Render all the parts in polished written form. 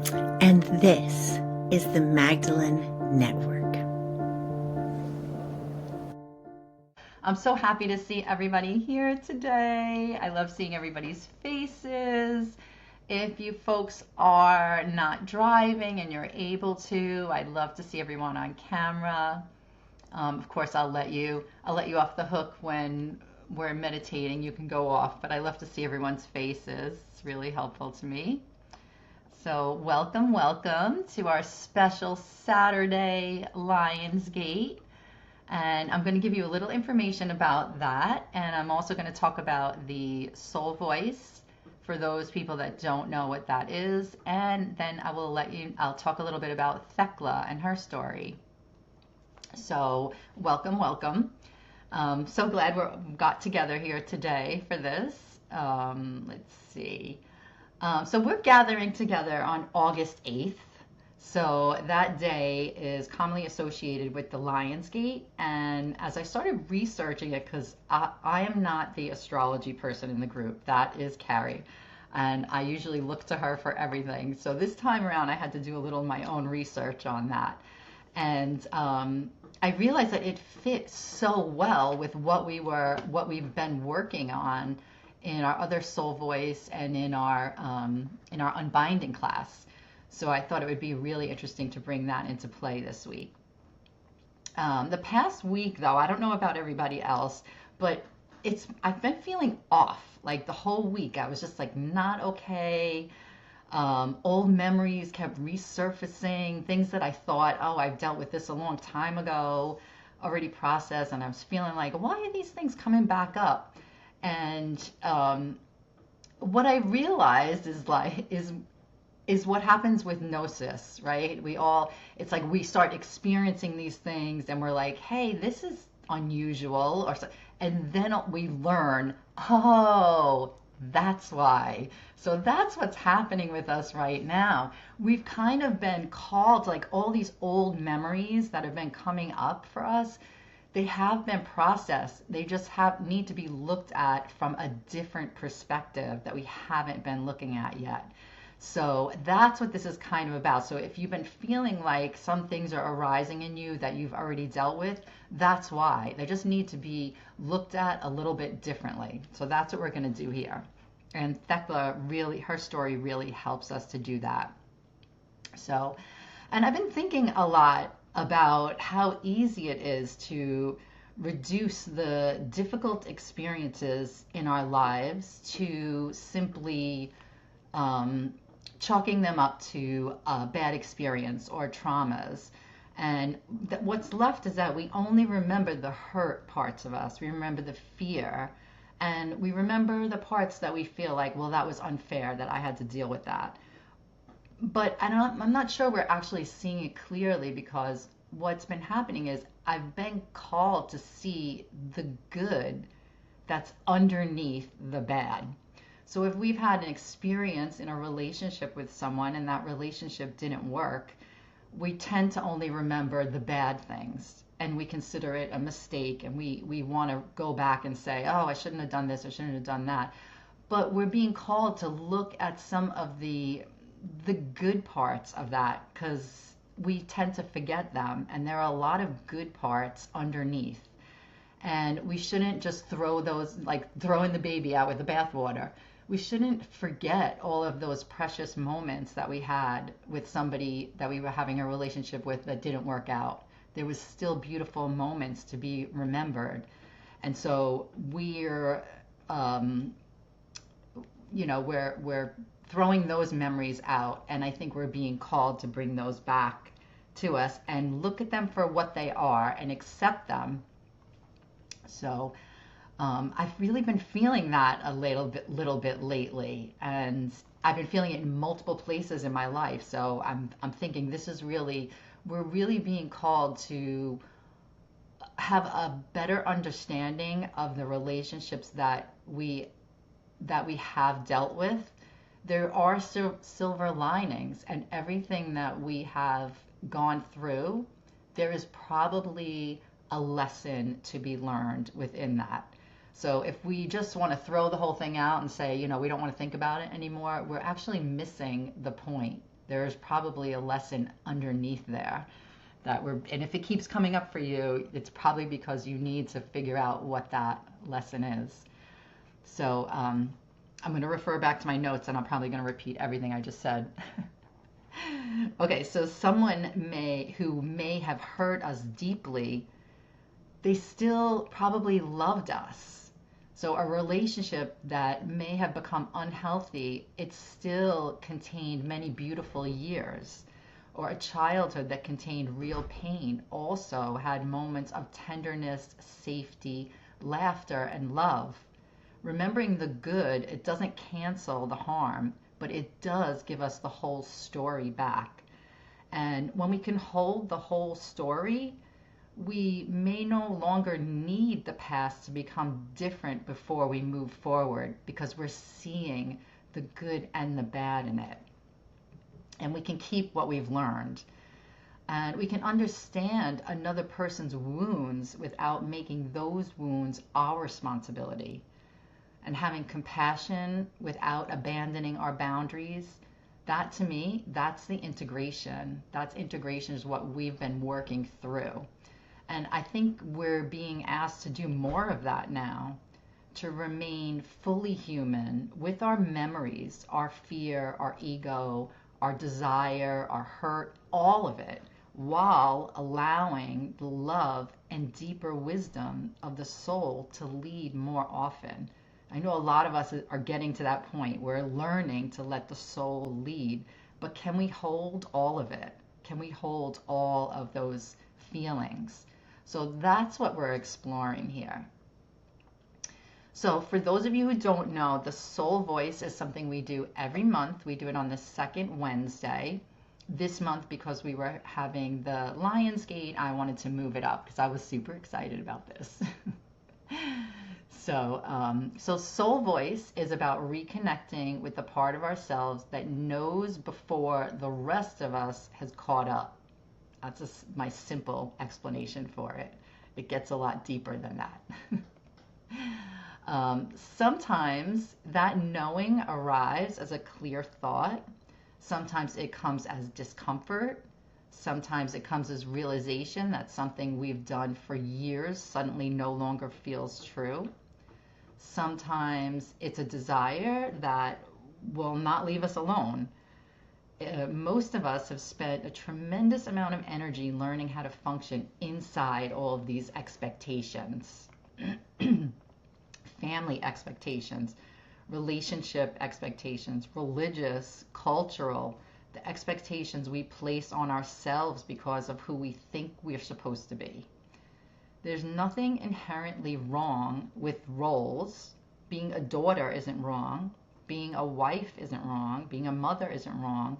And this is the Magdalene Network. I'm so happy to see everybody here today. I love seeing everybody's faces. If you folks are not driving and you're able to, I'd love to see everyone on camera. Of course, I'll let you off the hook when we're meditating. You can go off, but I love to see everyone's faces. It's really helpful to me. So welcome, welcome to our special Saturday Lionsgate. And I'm going to give you a little information about that. And I'm also going to talk about the soul voice for those people that don't know what that is. And then I'll talk a little bit about Thekla and her story. So welcome, welcome. So glad we got together here today for this. Let's see. So we're gathering together on August 8th. So that day is commonly associated with the Lionsgate. And as I started researching it, because I am not the astrology person in the group, that is Carrie. And I usually look to her for everything. So this time around, I had to do a little of my own research on that. And I realized that it fits so well with what we've been working on in our other soul voice and in our unbinding class. So I thought it would be really interesting to bring that into play this week. The past week, though, I don't know about everybody else, but I've been feeling off. Like the whole week, I was just like not okay. Old memories kept resurfacing, things that I thought, oh, I've dealt with this a long time ago, already processed, and I was feeling like, why are these things coming back up? And what I realized is what happens with gnosis, right? It's like we start experiencing these things and we're like, hey, this is unusual, and then we learn, oh, that's why. So that's what's happening with us right now. We've kind of been called, like all these old memories that have been coming up for us, they have been processed. They just need to be looked at from a different perspective that we haven't been looking at yet. So that's what this is kind of about. So if you've been feeling like some things are arising in you that you've already dealt with, that's why. They just need to be looked at a little bit differently. So that's what we're going to do here. And Thecla really, her story really helps us to do that. So, and I've been thinking a lot about how easy it is to reduce the difficult experiences in our lives to simply chalking them up to a bad experience or traumas. And what's left is that we only remember the hurt parts of us. We remember the fear. And we remember the parts that we feel like, well, that was unfair, that I had to deal with that. But I'm not sure we're actually seeing it clearly, because what's been happening is I've been called to see the good that's underneath the bad. So if we've had an experience in a relationship with someone and that relationship didn't work, we tend to only remember the bad things and we consider it a mistake, and we want to go back and say, oh, I shouldn't have done this, I shouldn't have done that. But we're being called to look at some of the good parts of that, because we tend to forget them, and there are a lot of good parts underneath. And we shouldn't just throw those, like throwing the baby out with the bathwater. We shouldn't forget all of those precious moments that we had with somebody that we were having a relationship with that didn't work out. There was still beautiful moments to be remembered. And so we're throwing those memories out, and I think we're being called to bring those back to us and look at them for what they are and accept them. So I've really been feeling that a little bit lately, and I've been feeling it in multiple places in my life. So I'm thinking we're really being called to have a better understanding of the relationships that we have dealt with. There are silver linings, and everything that we have gone through, there is probably a lesson to be learned within that. So if we just want to throw the whole thing out and say, we don't want to think about it anymore, we're actually missing the point. There's probably a lesson underneath there and if it keeps coming up for you, it's probably because you need to figure out what that lesson is. So I'm going to refer back to my notes, and I'm probably going to repeat everything I just said. Okay, so someone who may have hurt us deeply, they still probably loved us. So a relationship that may have become unhealthy, it still contained many beautiful years. Or a childhood that contained real pain also had moments of tenderness, safety, laughter, and love. Remembering the good, it doesn't cancel the harm, but it does give us the whole story back. And when we can hold the whole story, we may no longer need the past to become different before we move forward, because we're seeing the good and the bad in it. And we can keep what we've learned. And we can understand another person's wounds without making those wounds our responsibility. And having compassion without abandoning our boundaries, that to me, that's the integration. That's integration is what we've been working through. And I think we're being asked to do more of that now, to remain fully human with our memories, our fear, our ego, our desire, our hurt, all of it, while allowing the love and deeper wisdom of the soul to lead more often. I know a lot of us are getting to that point. We're learning to let the soul lead, but can we hold all of it? Can we hold all of those feelings? So that's what we're exploring here. So for those of you who don't know, the Soul Voice is something we do every month. We do it on the second Wednesday. This month, because we were having the Lionsgate, I wanted to move it up because I was super excited about this. So Soul Voice is about reconnecting with the part of ourselves that knows before the rest of us has caught up. That's just my simple explanation for it. It gets a lot deeper than that. Sometimes that knowing arrives as a clear thought. Sometimes it comes as discomfort. Sometimes it comes as realization that something we've done for years suddenly no longer feels true. Sometimes it's a desire that will not leave us alone. Most of us have spent a tremendous amount of energy learning how to function inside all of these expectations. Family expectations, relationship expectations, religious, cultural, the expectations we place on ourselves because of who we think we're supposed to be. There's nothing inherently wrong with roles. Being a daughter isn't wrong. Being a wife isn't wrong. Being a mother isn't wrong.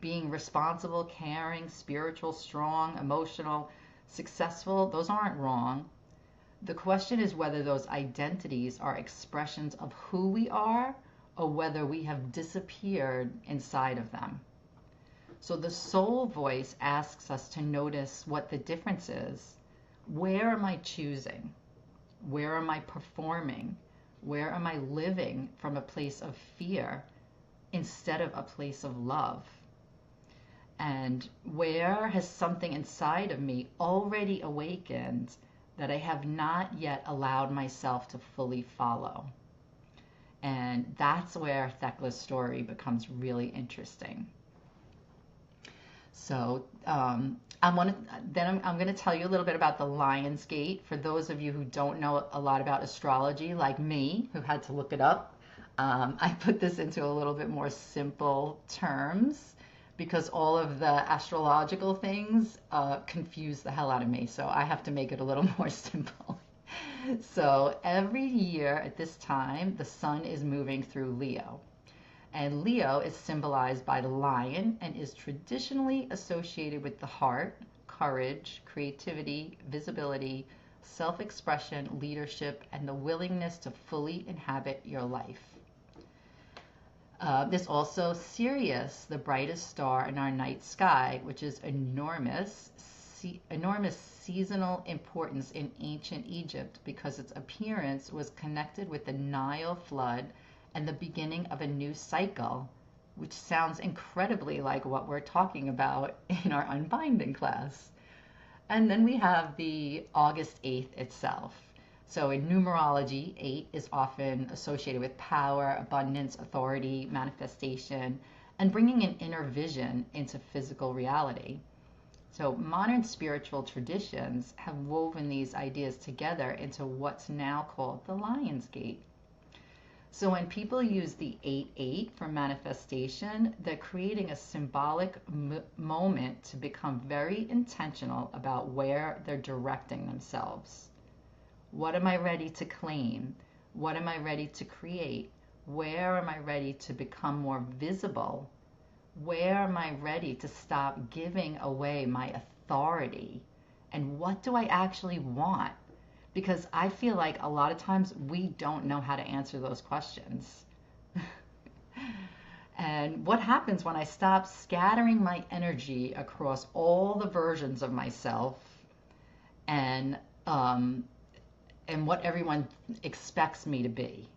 Being responsible, caring, spiritual, strong, emotional, successful, those aren't wrong. The question is whether those identities are expressions of who we are or whether we have disappeared inside of them. So the Soul Voice asks us to notice what the difference is. Where am I choosing? Where am I performing? Where am I living from a place of fear instead of a place of love? And where has something inside of me already awakened that I have not yet allowed myself to fully follow? And that's where Thecla's story becomes really interesting. So I'm going to tell you a little bit about the Lionsgate. For those of you who don't know a lot about astrology, like me, who had to look it up, I put this into a little bit more simple terms because all of the astrological things confuse the hell out of me. So I have to make it a little more simple. So every year at this time, the sun is moving through Leo. And Leo is symbolized by the lion and is traditionally associated with the heart, courage, creativity, visibility, self-expression, leadership, and the willingness to fully inhabit your life. There's also Sirius, the brightest star in our night sky, which is enormous seasonal importance in ancient Egypt because its appearance was connected with the Nile flood and the beginning of a new cycle, which sounds incredibly like what we're talking about in our unbinding class. And then we have the August 8th itself. So in numerology, 8 is often associated with power, abundance, authority, manifestation, and bringing an inner vision into physical reality. So modern spiritual traditions have woven these ideas together into what's now called the Lion's Gate. So when people use the 8-8 for manifestation, they're creating a symbolic moment to become very intentional about where they're directing themselves. What am I ready to claim? What am I ready to create? Where am I ready to become more visible? Where am I ready to stop giving away my authority? And what do I actually want? Because I feel like a lot of times we don't know how to answer those questions. And what happens when I stop scattering my energy across all the versions of myself and what everyone expects me to be?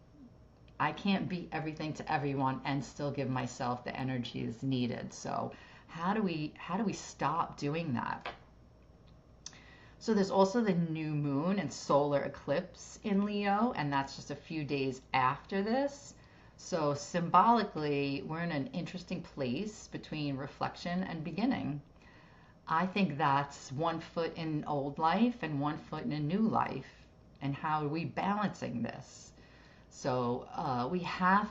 I can't be everything to everyone and still give myself the energy that's needed. So how do we stop doing that? So there's also the new moon and solar eclipse in Leo, and that's just a few days after this. So symbolically, we're in an interesting place between reflection and beginning. I think that's one foot in old life and one foot in a new life. And how are we balancing this? So we have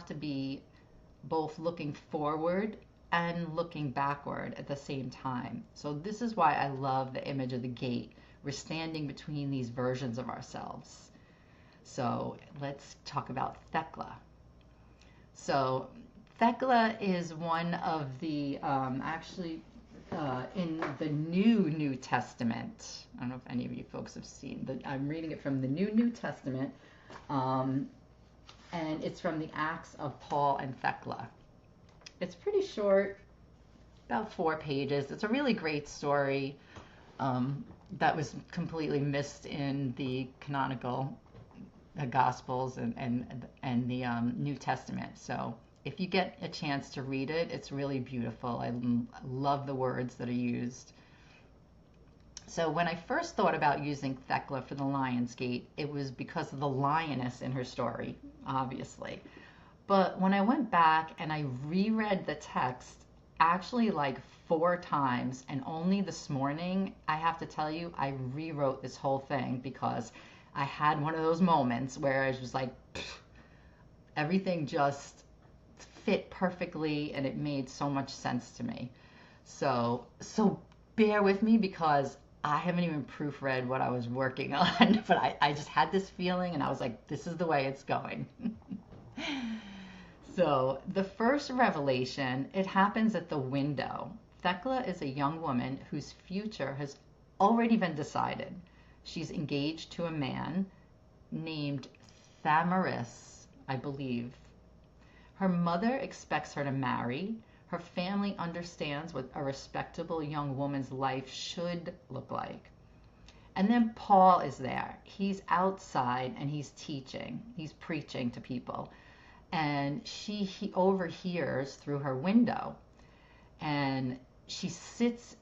to be both looking forward and looking backward at the same time. So this is why I love the image of the gate. We're standing between these versions of ourselves. So let's talk about Thekla. So Thekla is one of the in the New Testament. I don't know if any of you folks have seen. I'm reading it from the New Testament, and it's from the Acts of Paul and Thekla. It's pretty short, about 4 pages. It's a really great story that was completely missed in the canonical Gospels and the New Testament. So if you get a chance to read it, it's really beautiful. I love the words that are used. So when I first thought about using Thecla for the Lion's Gate, it was because of the lioness in her story, obviously. But when I went back and I reread the text, actually like 4 times, and only this morning, I have to tell you, I rewrote this whole thing because I had one of those moments where I was just like, everything just fit perfectly and it made so much sense to me. So bear with me because I haven't even proofread what I was working on, but I just had this feeling and I was like, this is the way it's going. So the first revelation, it happens at the window. Thecla is a young woman whose future has already been decided. She's engaged to a man named Thamaris, I believe. Her mother expects her to marry. Her family understands what a respectable young woman's life should look like. And then Paul is there. He's outside and he's teaching. He's preaching to people. And he overhears through her window. And she sits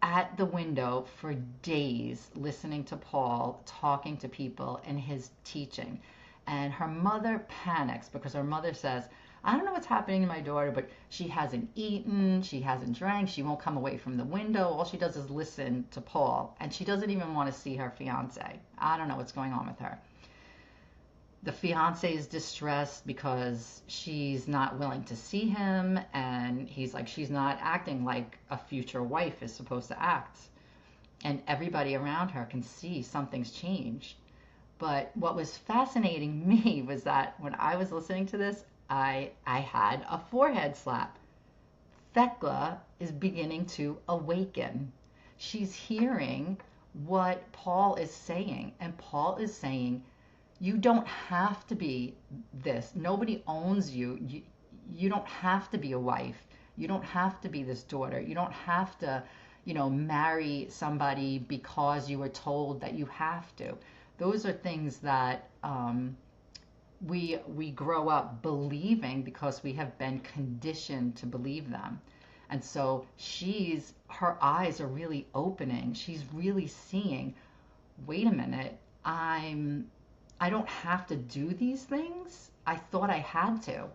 at the window for days listening to Paul talking to people and his teaching. And her mother panics because her mother says, I don't know what's happening to my daughter, but she hasn't eaten, she hasn't drank, she won't come away from the window. All she does is listen to Paul, and she doesn't even want to see her fiance. I don't know what's going on with her. The fiance is distressed because she's not willing to see him, and he's like, she's not acting like a future wife is supposed to act. And everybody around her can see something's changed. But what was fascinating me was that when I was listening to this, I had a forehead slap. Thecla is beginning to awaken. She's hearing what Paul is saying, and Paul is saying, you don't have to be this. Nobody owns you. You don't have to be a wife. You don't have to be this daughter. You don't have to, marry somebody because you were told that you have to. Those are things that we grow up believing because we have been conditioned to believe them. And so her eyes are really opening. She's really seeing, wait a minute, I don't have to do these things. I thought I had to.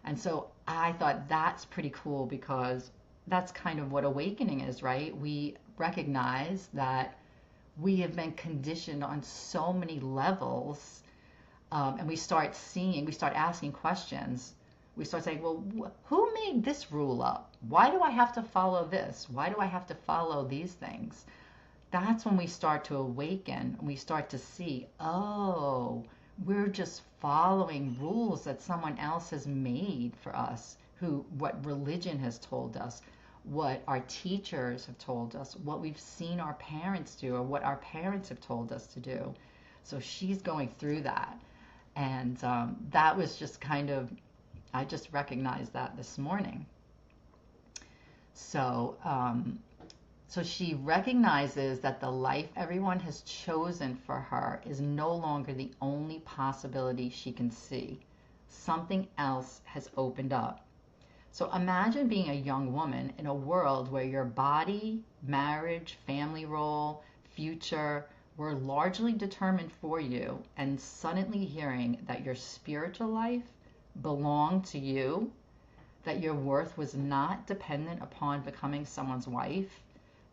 And so I thought that's pretty cool, because that's kind of what awakening is, right? We recognize that we have been conditioned on so many levels, and we start asking questions. We start saying, well, who made this rule up? Why do I have to follow this? Why do I have to follow these things? That's when we start to awaken, and we start to see, oh, we're just following rules that someone else has made for us, what religion has told us, what our teachers have told us, what we've seen our parents do, or what our parents have told us to do. So she's going through that. And that was just kind of, I just recognized that this morning. So, so she recognizes that the life everyone has chosen for her is no longer the only possibility she can see. Something else has opened up. So imagine being a young woman in a world where your body, marriage, family role, future were largely determined for you, and suddenly hearing that your spiritual life belonged to you, that your worth was not dependent upon becoming someone's wife,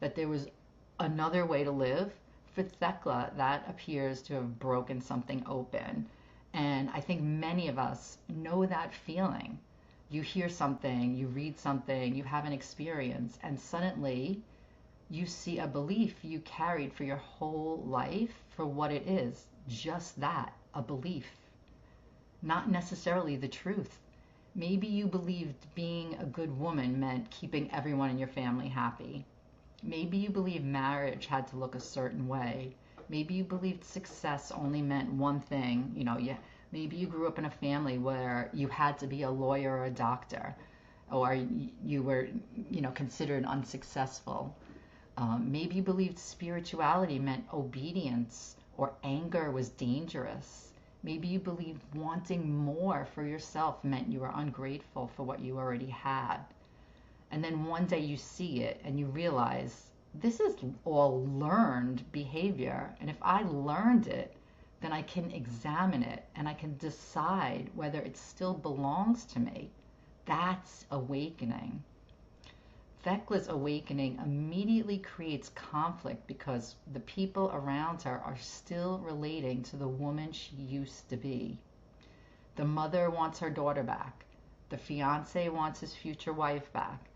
that there was another way to live. For Thekla, that appears to have broken something open. And I think many of us know that feeling. You hear something, you read something, you have an experience, and suddenly you see a belief you carried for your whole life for what it is. Just that, a belief. Not necessarily the truth. Maybe you believed being a good woman meant keeping everyone in your family happy. Maybe you believed marriage had to look a certain way. Maybe you believed success only meant one thing. Maybe you grew up in a family where you had to be a lawyer or a doctor, or you were, considered unsuccessful. Maybe you believed spirituality meant obedience, or anger was dangerous. Maybe you believed wanting more for yourself meant you were ungrateful for what you already had. And then one day you see it and you realize this is all learned behavior. And if I learned it, then I can examine it and I can decide whether it still belongs to me. That's awakening. Thecla's awakening immediately creates conflict because the people around her are still relating to the woman she used to be. The mother wants her daughter back. The fiancé wants his future wife back.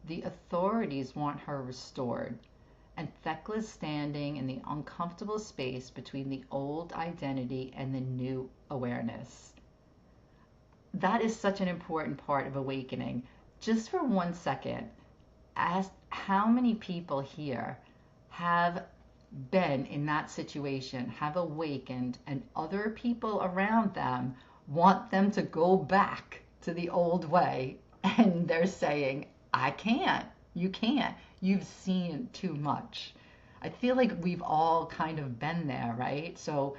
The authorities want her restored. And Thecla's standing in the uncomfortable space between the old identity and the new awareness. That is such an important part of awakening. Just for 1 second, ask how many people here have been in that situation, have awakened, and other people around them want them to go back to the old way, and they're saying, I can't, you can't, you've seen too much. I feel like we've all kind of been there, right? So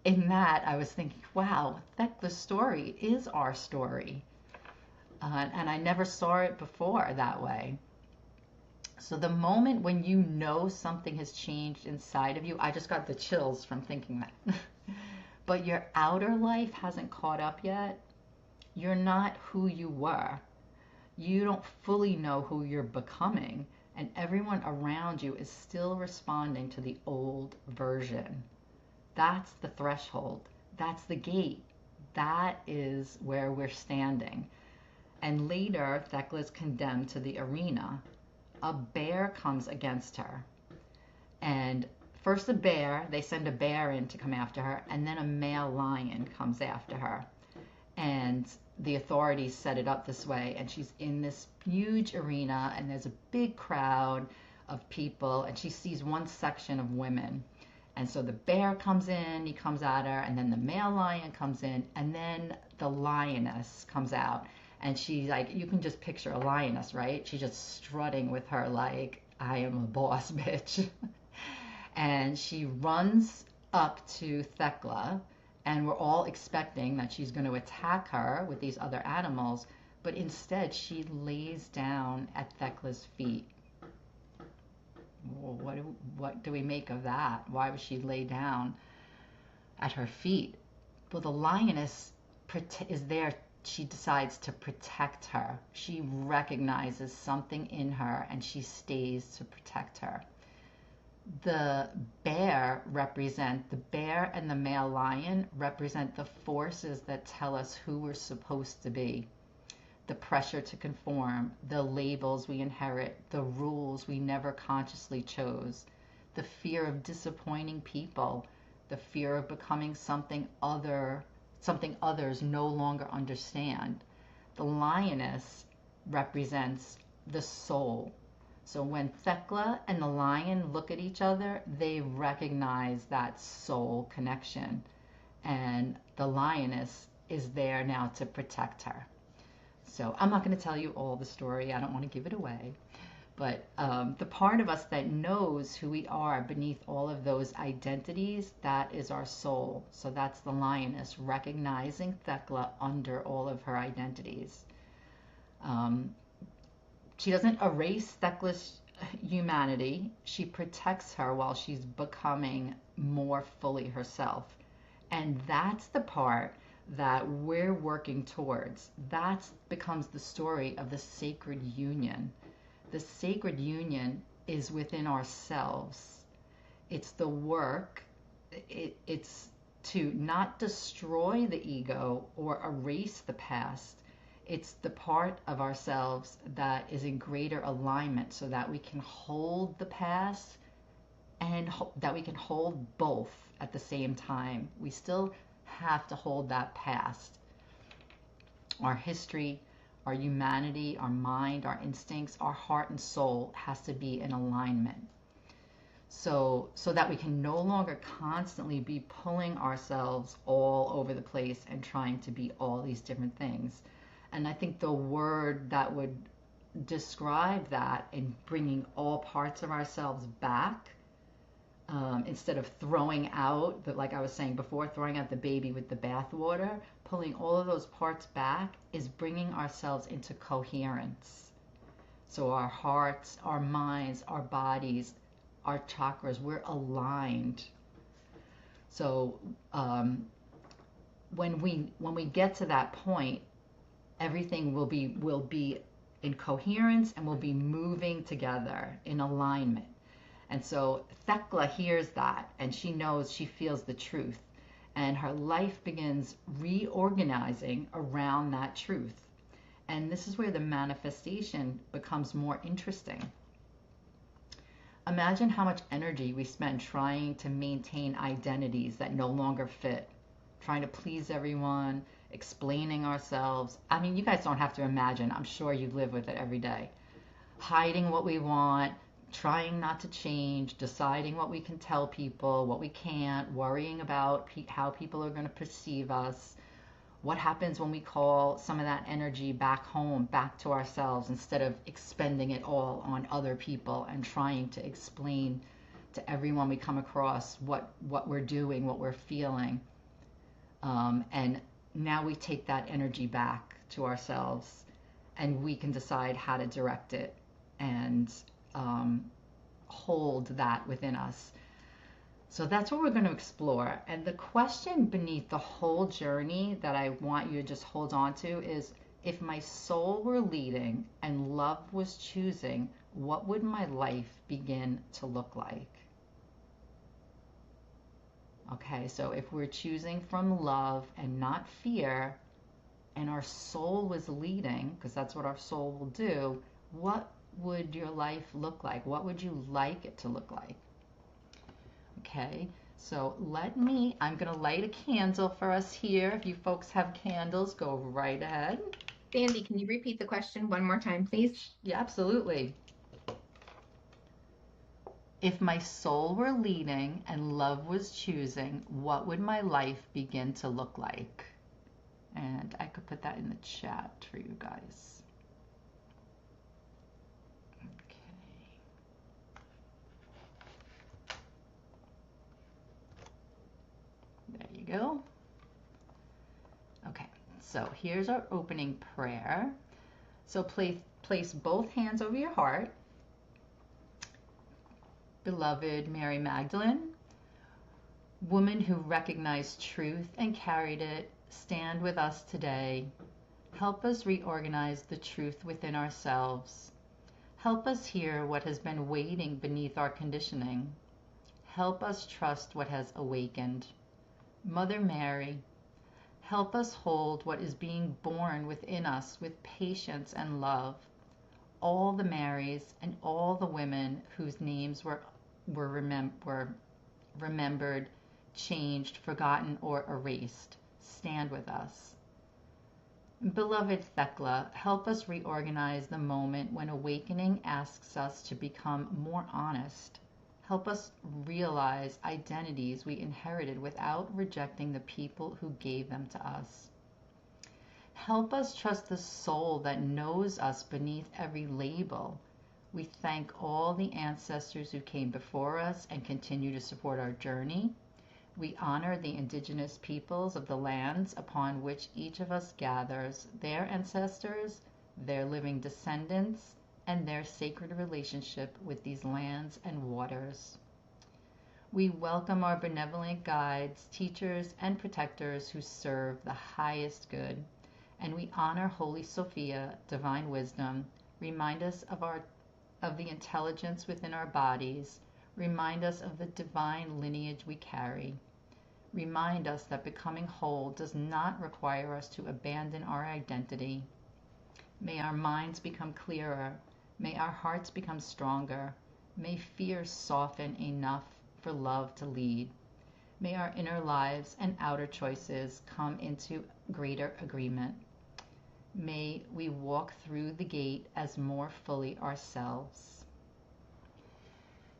in that, I was thinking, wow, Thecla's story is our story. And I never saw it before that way. So the moment when you know something has changed inside of you, I just got the chills from thinking that. But your outer life hasn't caught up yet. You're not who you were. You don't fully know who you're becoming, and everyone around you is still responding to the old version. That's the threshold. That's the gate. That is where we're standing. And later, Thecla is condemned to the arena. A bear comes against her. And first they send a bear in to come after her, and then a male lion comes after her. And the authorities set it up this way, and she's in this huge arena, and there's a big crowd of people, and she sees one section of women. And so the bear comes in, he comes at her, and then the male lion comes in, and then the lioness comes out. And she's like, you can just picture a lioness, right? She's just strutting with her like, I am a boss bitch. And she runs up to Thecla, And we're all expecting that she's going to attack her with these other animals, but instead she lays down at Thecla's feet. Well, what do we make of that? Why would she lay down at her feet? Well, the lioness is there. She decides to protect her. She recognizes something in her and she stays to protect her. The bear and the male lion represent the forces that tell us who we're supposed to be. The pressure to conform, the labels we inherit, the rules we never consciously chose, the fear of disappointing people, the fear of becoming something others no longer understand. The lioness represents the soul. So when Thecla and the lion look at each other, they recognize that soul connection. And the lioness is there now to protect her. So I'm not going to tell you all the story. I don't want to give it away. But the part of us that knows who we are beneath all of those identities, that is our soul. So that's the lioness, recognizing Thecla under all of her identities. She doesn't erase Thecla's humanity. She protects her while she's becoming more fully herself. And that's the part that we're working towards. That becomes the story of the sacred union. The sacred union is within ourselves. It's the work, it's to not destroy the ego or erase the past. It's the part of ourselves that is in greater alignment so that we can hold the past and that we can hold both at the same time. We still have to hold that past. Our history, our humanity, our mind, our instincts, our heart and soul has to be in alignment. So that we can no longer constantly be pulling ourselves all over the place and trying to be all these different things. And I think the word that would describe that in bringing all parts of ourselves back, instead of throwing out, like I was saying before, throwing out the baby with the bathwater, pulling all of those parts back is bringing ourselves into coherence. So our hearts, our minds, our bodies, our chakras, we're aligned. So when we get to that point, everything will be in coherence and will be moving together in alignment. And so Thecla hears that, and she knows, she feels the truth, and her life begins reorganizing around that truth. And this is where the manifestation becomes more interesting. Imagine how much energy we spend trying to maintain identities that no longer fit, trying to please everyone, explaining ourselves. I mean, you guys don't have to imagine. I'm sure you live with it every day. Hiding what we want, trying not to change, deciding what we can tell people, what we can't, worrying about how people are going to perceive us. What happens when we call some of that energy back home, back to ourselves, instead of expending it all on other people and trying to explain to everyone we come across what we're doing, what we're feeling. And now we take that energy back to ourselves and we can decide how to direct it and hold that within us. So that's what we're going to explore. And the question beneath the whole journey that I want you to just hold on to is, if my soul were leading and love was choosing, what would my life begin to look like? Okay, so if we're choosing from love and not fear, and our soul was leading, because that's what our soul will do, what would your life look like? What would you like it to look like? Okay, so I'm going to light a candle for us here. If you folks have candles, go right ahead. Sandy, can you repeat the question one more time, please? Yeah, absolutely. If my soul were leading and love was choosing, what would my life begin to look like? And I could put that in the chat for you guys. There you go. So here's our opening prayer. So place both hands over your heart. Beloved Mary Magdalene, woman who recognized truth and carried it, stand with us today. Help us reorganize the truth within ourselves. Help us hear what has been waiting beneath our conditioning. Help us trust what has awakened. Mother Mary, help us hold what is being born within us with patience and love. All the Marys and all the women whose names were remembered, changed, forgotten, or erased, stand with us. Beloved Thekla, help us reorganize the moment when awakening asks us to become more honest. Help us realize identities we inherited without rejecting the people who gave them to us. Help us trust the soul that knows us beneath every label. We thank all the ancestors who came before us and continue to support our journey. We honor the indigenous peoples of the lands upon which each of us gathers, their ancestors, their living descendants, and their sacred relationship with these lands and waters. We welcome our benevolent guides, teachers, and protectors who serve the highest good, and we honor Holy Sophia, divine wisdom. Remind us of the intelligence within our bodies. Remind us of the divine lineage we carry. Remind us that becoming whole does not require us to abandon our identity. May our minds become clearer. May our hearts become stronger. May fear soften enough for love to lead. May our inner lives and outer choices come into greater agreement. May we walk through the gate as more fully ourselves.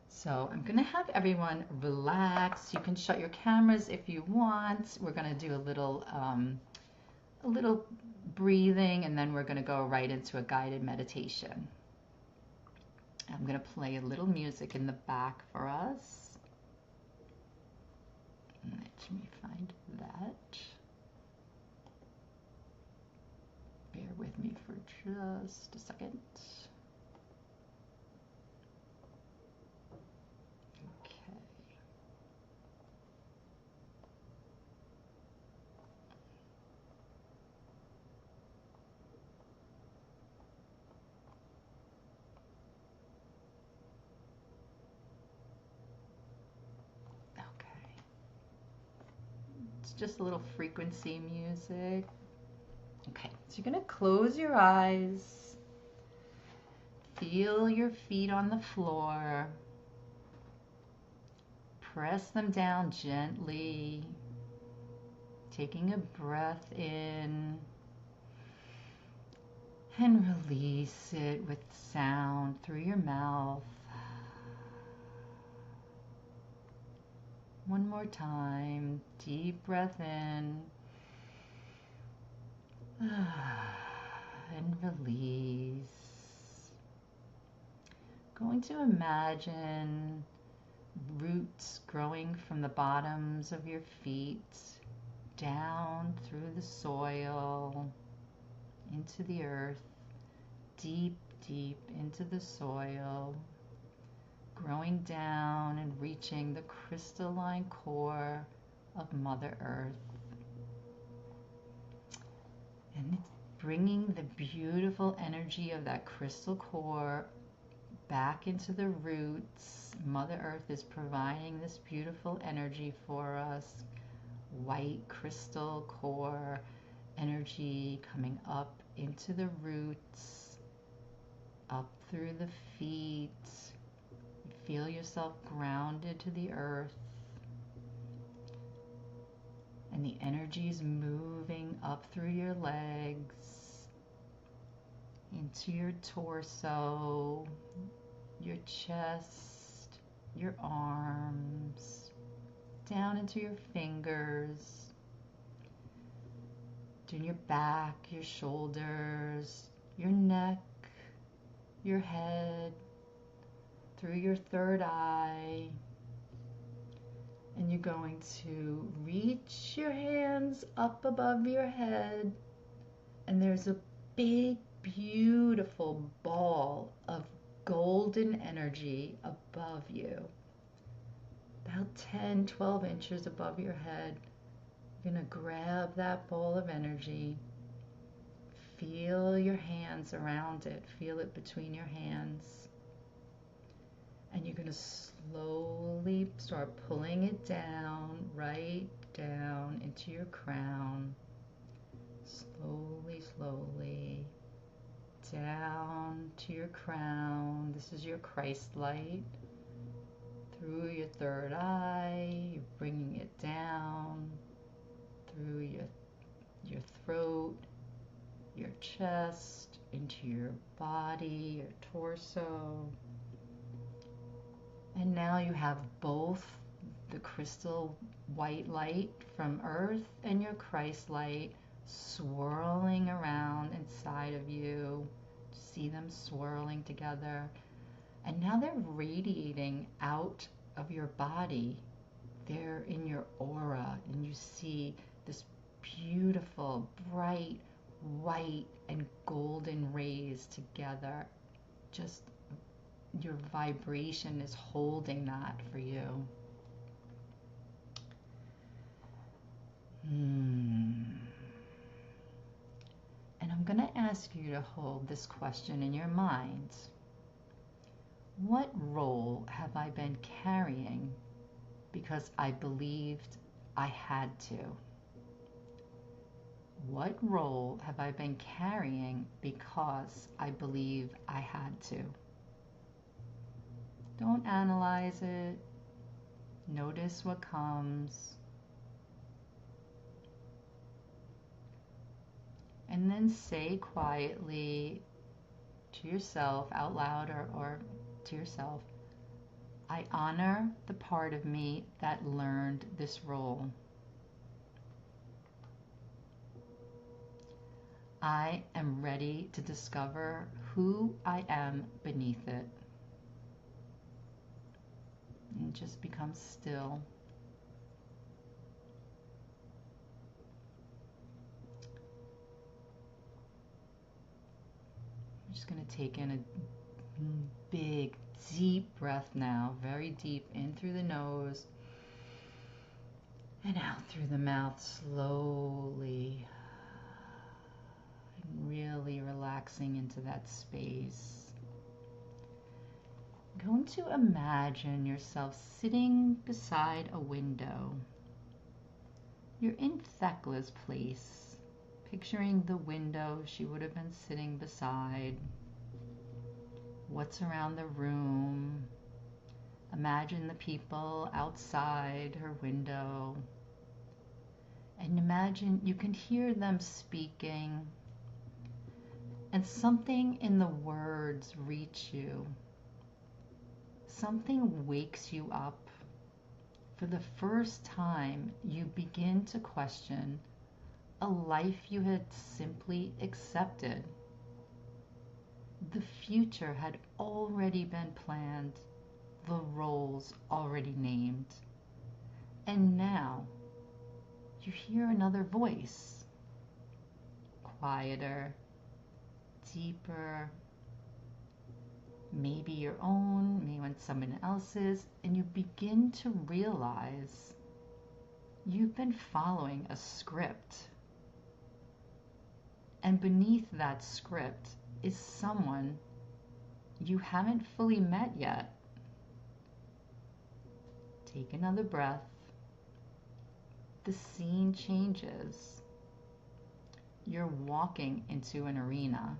So I'm going to have everyone relax. You can shut your cameras if you want. We're going to do a little breathing, and then we're going to go right into a guided meditation. I'm going to play a little music in the back for us. Let me find that. Bear with me for just a second. Just a little frequency music. Okay, so you're going to close your eyes. Feel your feet on the floor. Press them down gently. Taking a breath in and release it with sound through your mouth. One more time, deep breath in and release. Going to imagine roots growing from the bottoms of your feet down through the soil into the earth, deep, deep into the soil. Growing down and reaching the crystalline core of Mother Earth. And it's bringing the beautiful energy of that crystal core back into the roots. Mother Earth is providing this beautiful energy for us. White crystal core energy coming up into the roots, up through the feet. Feel yourself grounded to the earth, and the energy is moving up through your legs, into your torso, your chest, your arms, down into your fingers, down your back, your shoulders, your neck, your head, through your third eye. And you're going to reach your hands up above your head And there's a big, beautiful ball of golden energy above you, about 10, 12 inches above your head. You're going to grab that ball of energy. Feel your hands around it. Feel it between your hands. And you're going to slowly start pulling it down, right down into your crown. Slowly, slowly, down to your crown. This is your Christ light. Through your third eye, you're bringing it down. Through your throat, your chest, into your body, your torso. And now you have both the crystal white light from Earth and your Christ light swirling around inside of you. See them swirling together. And now they're radiating out of your body. They're in your aura, and you see this beautiful, bright, white and golden rays together. Just your vibration is holding that for you. And I'm going to ask you to hold this question in your mind. What role have I been carrying because I believed I had to? What role have I been carrying because I believe I had to? Don't analyze it. Notice what comes. And then say quietly to yourself, out loud or to yourself, I honor the part of me that learned this role. I am ready to discover who I am beneath it. And just become still. I'm just going to take in a big, deep breath now. Very deep in through the nose and out through the mouth slowly. And really relaxing into that space. I'm going to imagine yourself sitting beside a window. You're in Thecla's place, picturing the window she would have been sitting beside. What's around the room? Imagine the people outside her window. And imagine you can hear them speaking, and something in the words reach you. Something wakes you up. For the first time, you begin to question a life you had simply accepted. The future had already been planned, the roles already named. And now, you hear another voice. Quieter, deeper, maybe your own, maybe someone else's, and you begin to realize you've been following a script. And beneath that script is someone you haven't fully met yet. Take another breath. The scene changes. You're walking into an arena,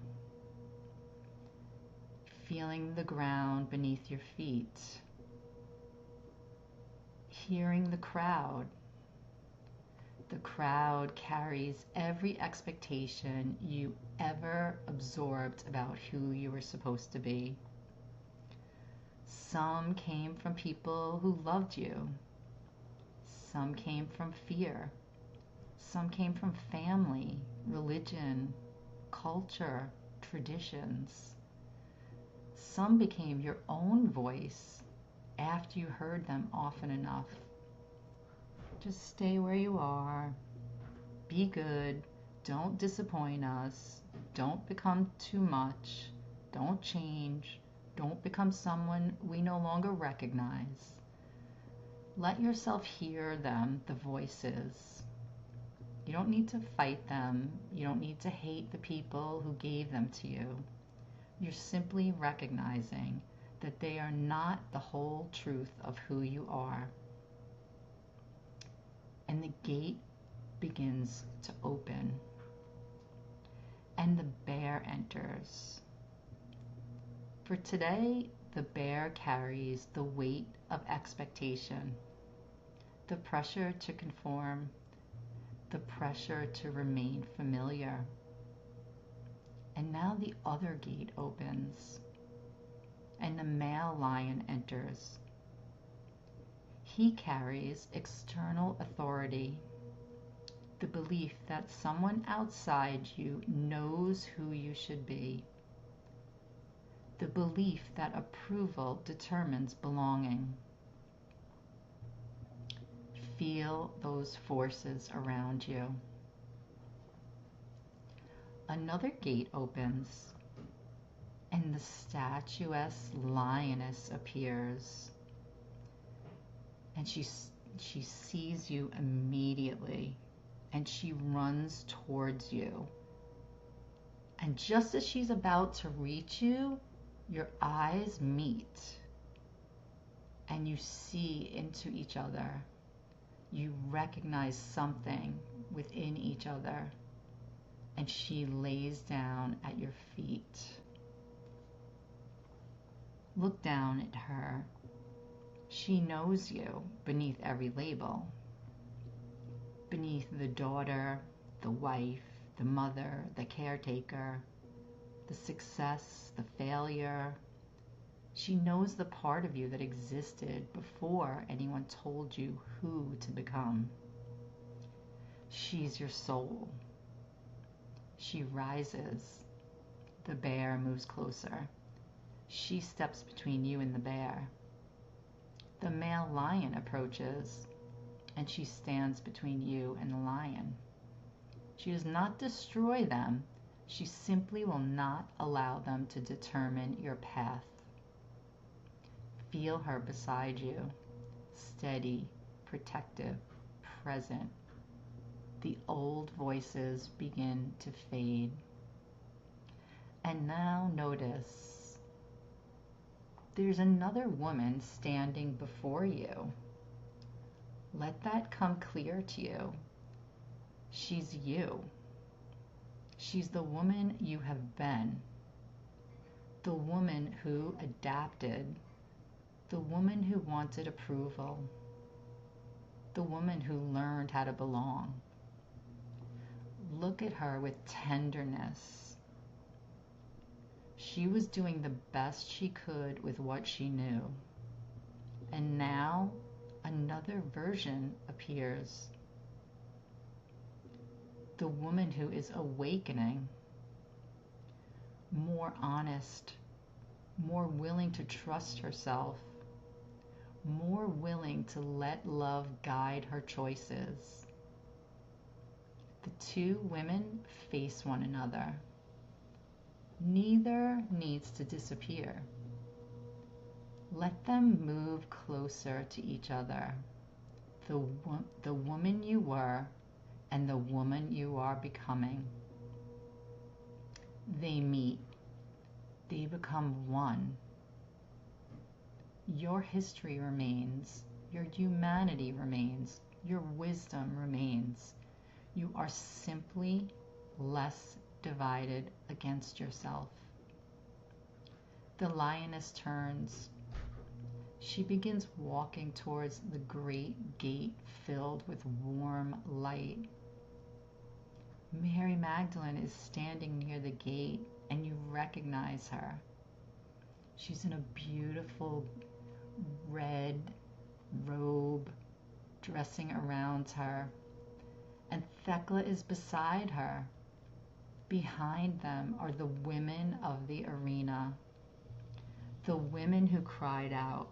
feeling the ground beneath your feet, hearing the crowd. The crowd carries every expectation you ever absorbed about who you were supposed to be. Some came from people who loved you. Some came from fear. Some came from family, religion, culture, traditions. Some became your own voice after you heard them often enough. Just stay where you are. Be good. Don't disappoint us. Don't become too much. Don't change. Don't become someone we no longer recognize. Let yourself hear them, the voices. You don't need to fight them. You don't need to hate the people who gave them to you. You're simply recognizing that they are not the whole truth of who you are. And the gate begins to open. And the bear enters. For today, the bear carries the weight of expectation, the pressure to conform, the pressure to remain familiar. And now the other gate opens, and the male lion enters. He carries external authority, the belief that someone outside you knows who you should be, the belief that approval determines belonging. Feel those forces around you. Another gate opens, and the statuesque lioness appears. And she sees you immediately, and she runs towards you. And just as she's about to reach you, your eyes meet, and you see into each other. You recognize something within each other, and she lays down at your feet. Look down at her. She knows you beneath every label. Beneath the daughter, the wife, the mother, the caretaker, the success, the failure. She knows the part of you that existed before anyone told you who to become. She's your soul. She rises. The bear moves closer. She steps between you and the bear. The male lion approaches, and she stands between you and the lion. She does not destroy them. She simply will not allow them to determine your path. Feel her beside you, steady, protective, present. The old voices begin to fade. And now notice there's another woman standing before you. Let that come clear to you. She's you. She's the woman you have been. The woman who adapted. The woman who wanted approval. The woman who learned how to belong. Look at her with tenderness. She was doing the best she could with what she knew. And now another version appears. The woman who is awakening, more honest, more willing to trust herself, more willing to let love guide her choices. The two women face one another. Neither needs to disappear. Let them move closer to each other. The woman you were and the woman you are becoming. They meet. They become one. Your history remains. Your humanity remains. Your wisdom remains. You are simply less divided against yourself. The lioness turns. She begins walking towards the great gate filled with warm light. Mary Magdalene is standing near the gate, and you recognize her. She's in a beautiful red robe dressing around her, and Thecla is beside her. Behind them are the women of the arena, the women who cried out,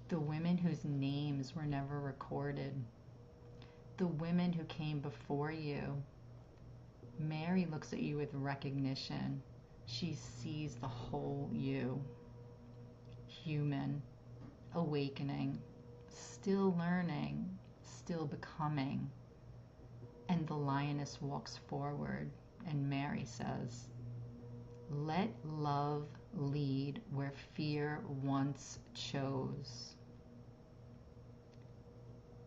the women whose names were never recorded, the women who came before you, Mary looks at you with recognition. She sees the whole you, human, awakening, still learning, still becoming. And the lioness walks forward, and Mary says, "Let love lead where fear once chose."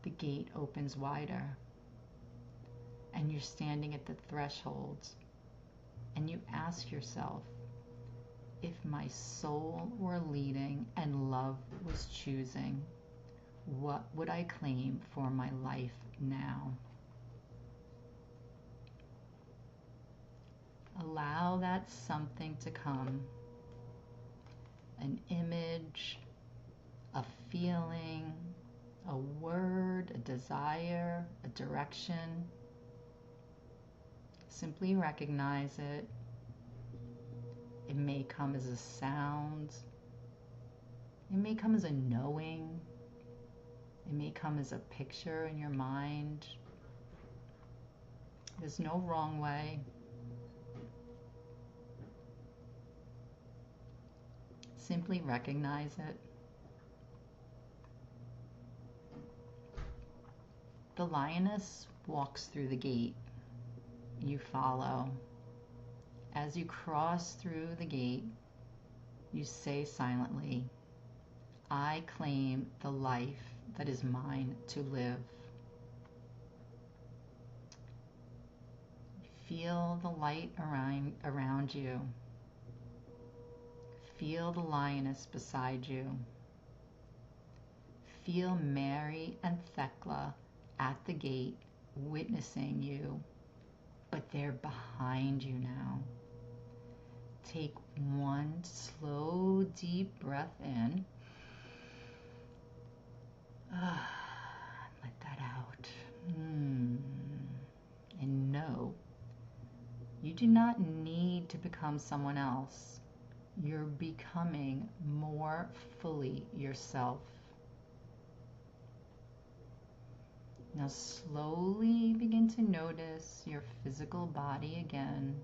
The gate opens wider, and you're standing at the threshold, and you ask yourself, if my soul were leading and love was choosing, what would I claim for my life now? Allow that something to come. An image, a feeling, a word, a desire, a direction. Simply recognize it. It may come as a sound. It may come as a knowing. It may come as a picture in your mind. There's no wrong way. Simply recognize it. The lioness walks through the gate. You follow. As you cross through the gate, you say silently, "I claim the life that is mine to live." Feel the light around you. Feel the lioness beside you. Feel Mary and Thecla at the gate witnessing you, but they're behind you now. Take one slow, deep breath in. Let that out. And know, you do not need to become someone else. You're becoming more fully yourself. Now slowly begin to notice your physical body again.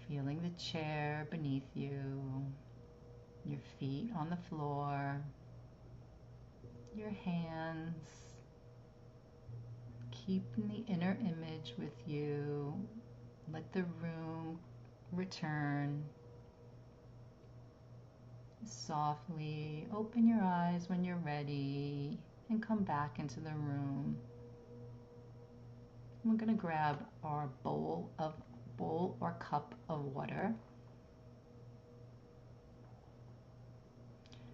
Feeling the chair beneath you, your feet on the floor, your hands. Keeping the inner image with you. Let the room return. Softly open your eyes when you're ready and come back into the room. We're going to grab our bowl or cup of water.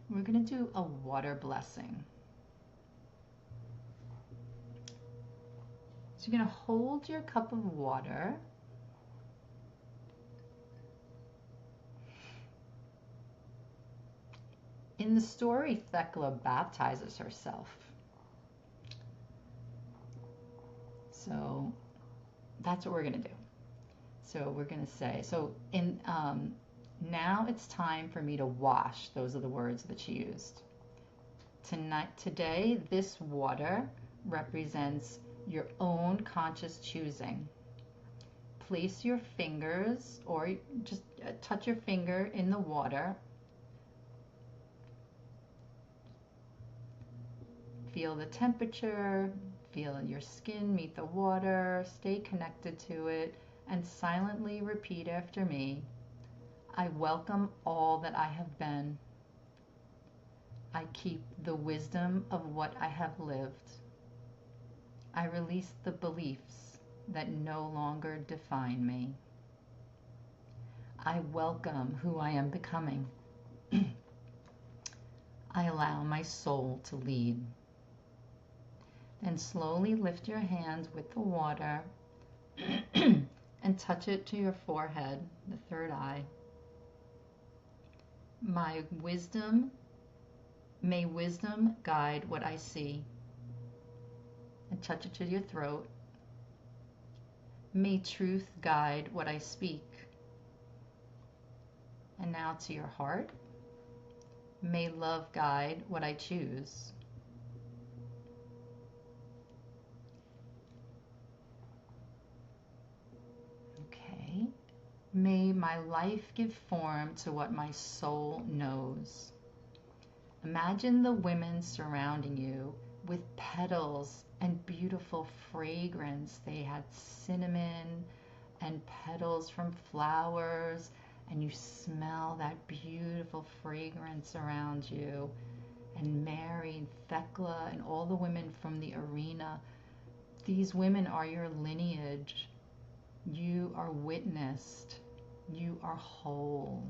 We're going to do a water blessing. So you're going to hold your cup of water. In the story, Thecla baptizes herself. So that's what we're going to do. So we're going to say, now it's time for me to wash. Those are the words that she used. Today, this water represents your own conscious choosing. Place your fingers, or just touch your finger in the water. Feel the temperature, feel your skin meet the water, stay connected to it, and silently repeat after me. I welcome all that I have been. I keep the wisdom of what I have lived. I release the beliefs that no longer define me. I welcome who I am becoming. I allow my soul to lead. Then slowly lift your hands with the water and touch it to your forehead, the third eye. May wisdom guide what I see. And touch it to your throat. May truth guide what I speak. And now to your heart. May love guide what I choose. May my life give form to what my soul knows. Imagine the women surrounding you with petals and beautiful fragrance. They had cinnamon and petals from flowers, and you smell that beautiful fragrance around you. And Mary and Thecla and all the women from the arena, these women are your lineage. You are witnessed. You are whole.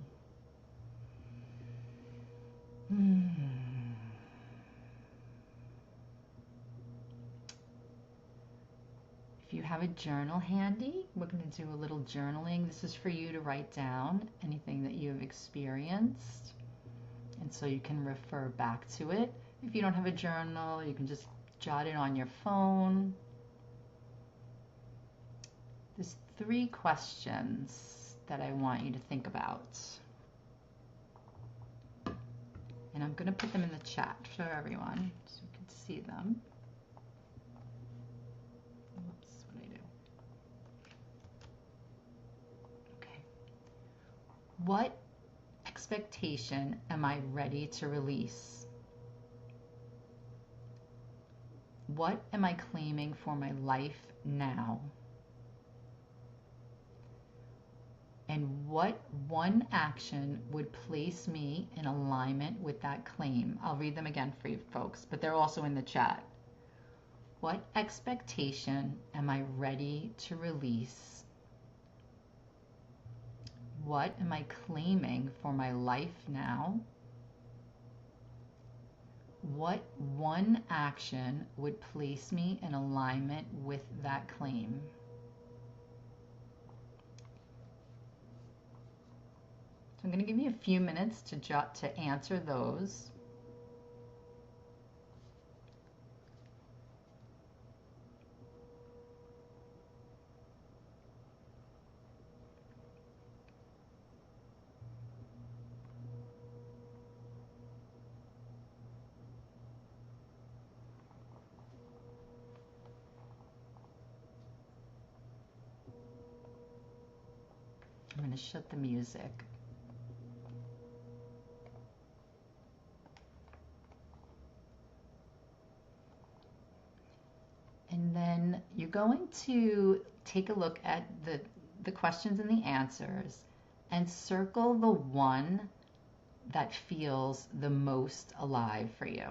If you have a journal handy, we're going to do a little journaling. This is for you to write down anything that you have experienced, and so you can refer back to it. If you don't have a journal, you can just jot it on your phone. There's 3 questions that I want you to think about. And I'm going to put them in the chat for everyone so you can see them. Whoops, what did I do? Okay. What expectation am I ready to release? What am I claiming for my life now? And what one action would place me in alignment with that claim? I'll read them again for you folks, but they're also in the chat. What expectation am I ready to release? What am I claiming for my life now? What one action would place me in alignment with that claim? So I'm going to give you a few minutes to answer those. I'm going to shut the music. And then you're going to take a look at the questions and the answers and circle the one that feels the most alive for you.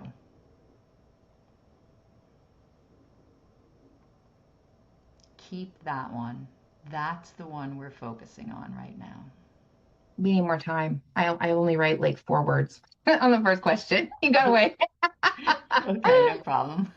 Keep that one. That's the one we're focusing on right now. We need more time. I only write like 4 words on the first question. You got away. Okay, no problem.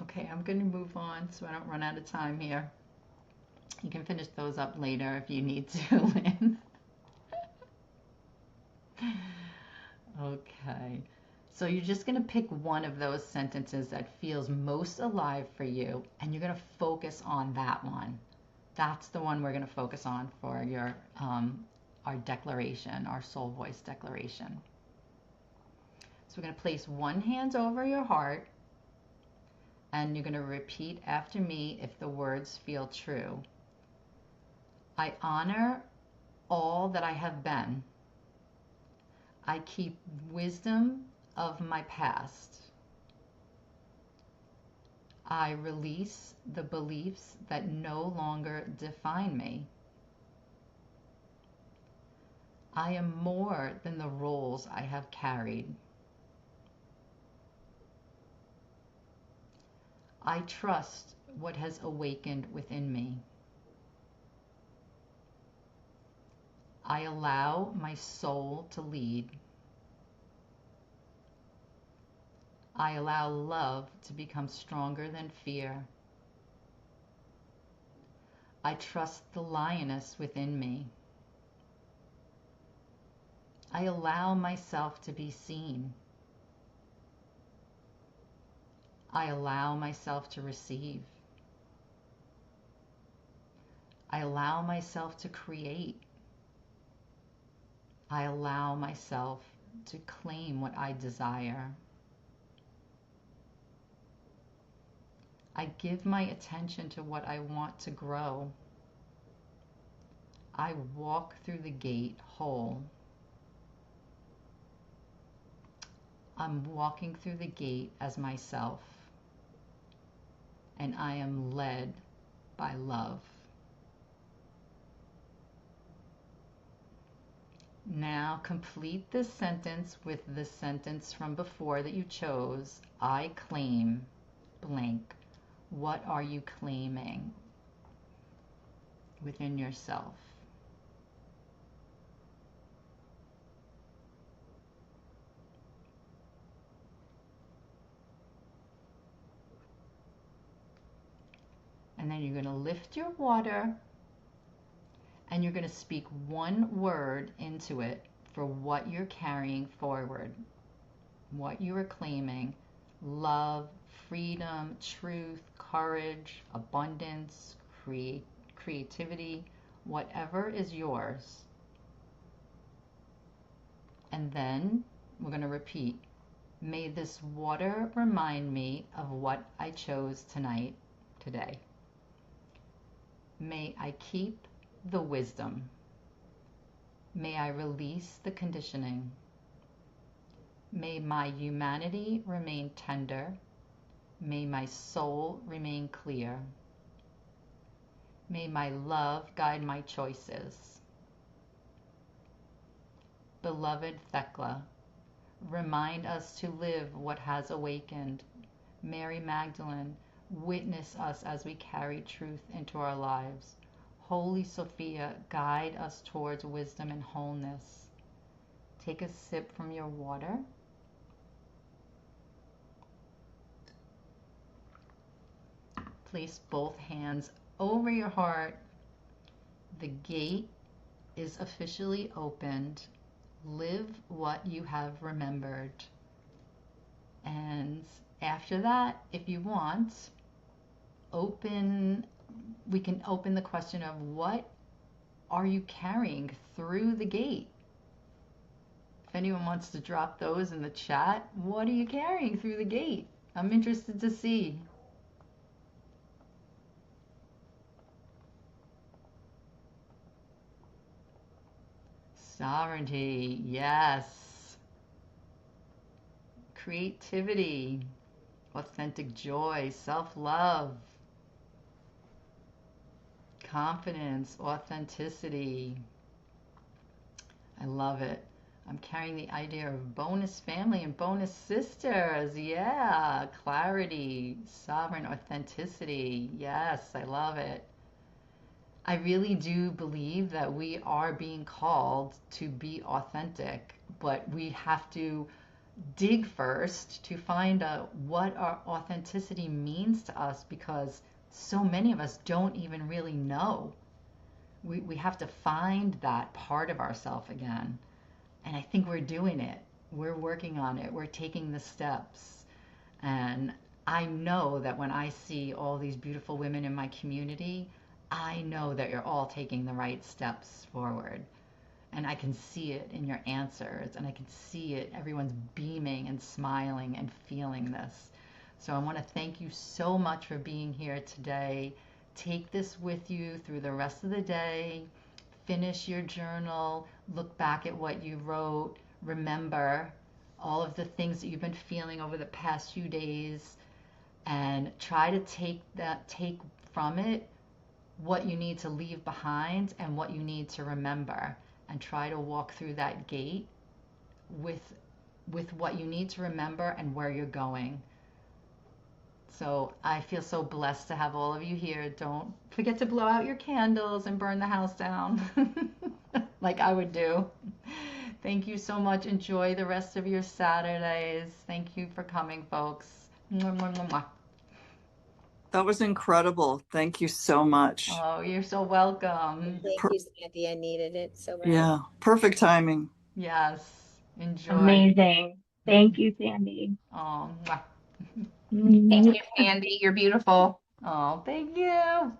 Okay, I'm going to move on so I don't run out of time here. You can finish those up later if you need to, Lynn. Okay, so you're just going to pick one of those sentences that feels most alive for you, and you're going to focus on that one. That's the one we're going to focus on for your our declaration, our soul voice declaration. So we're going to place one hand over your heart, and you're going to repeat after me if the words feel true. I honor all that I have been. I keep wisdom of my past. I release the beliefs that no longer define me. I am more than the roles I have carried. I trust what has awakened within me. I allow my soul to lead. I allow love to become stronger than fear. I trust the lioness within me. I allow myself to be seen. I allow myself to receive. I allow myself to create. I allow myself to claim what I desire. I give my attention to what I want to grow. I walk through the gate whole. I'm walking through the gate as myself, and I am led by love. Now complete this sentence with the sentence from before that you chose. I claim blank. What are you claiming within yourself? And then you're going to lift your water and you're going to speak one word into it for what you're carrying forward, what you are claiming: love, freedom, truth, courage, abundance, creativity, whatever is yours. And then we're going to repeat. May this water remind me of what I chose tonight, today. May I keep the wisdom. May I release the conditioning. May my humanity remain tender. May my soul remain clear. May my love guide my choices. Beloved Thekla, remind us to live what has awakened. Mary Magdalene, witness us as we carry truth into our lives. Holy Sophia, guide us towards wisdom and wholeness. Take a sip from your water. Place both hands over your heart. The gate is officially opened. Live what you have remembered. And after that, if you want, we can open the question of what are you carrying through the gate? If anyone wants to drop those in the chat, what are you carrying through the gate? I'm interested to see. Sovereignty, yes. Creativity, authentic joy, self-love, confidence, authenticity. I love it. I'm carrying the idea of bonus family and bonus sisters. Yeah, clarity, sovereign authenticity. Yes, I love it. I really do believe that we are being called to be authentic, but we have to dig first to find out what our authenticity means to us, because so many of us don't even really know. We have to find that part of ourselves again. And I think we're doing it. We're working on it. We're taking the steps. And I know that when I see all these beautiful women in my community, I know that you're all taking the right steps forward. And I can see it in your answers, and I can see it. Everyone's beaming and smiling and feeling this. So I want to thank you so much for being here today. Take this with you through the rest of the day. finish your journal, look back at what you wrote, remember all of the things that you've been feeling over the past few days, and try to take from it what you need to leave behind and what you need to remember, and try to walk through that gate with what you need to remember and where you're going. So I feel so blessed to have all of you here. Don't forget to blow out your candles and burn the house down like I would do. Thank you so much. Enjoy the rest of your Saturdays. Thank you for coming, folks. Mwah, mwah, mwah, mwah. That was incredible. Thank you so much. Oh, you're so welcome. Thank you, Sandy. I needed it so bad. Yeah, perfect timing. Yes. Enjoy. Amazing. Thank you, Sandy. Oh, mwah. Thank you, Sandy. You're beautiful. Oh, thank you.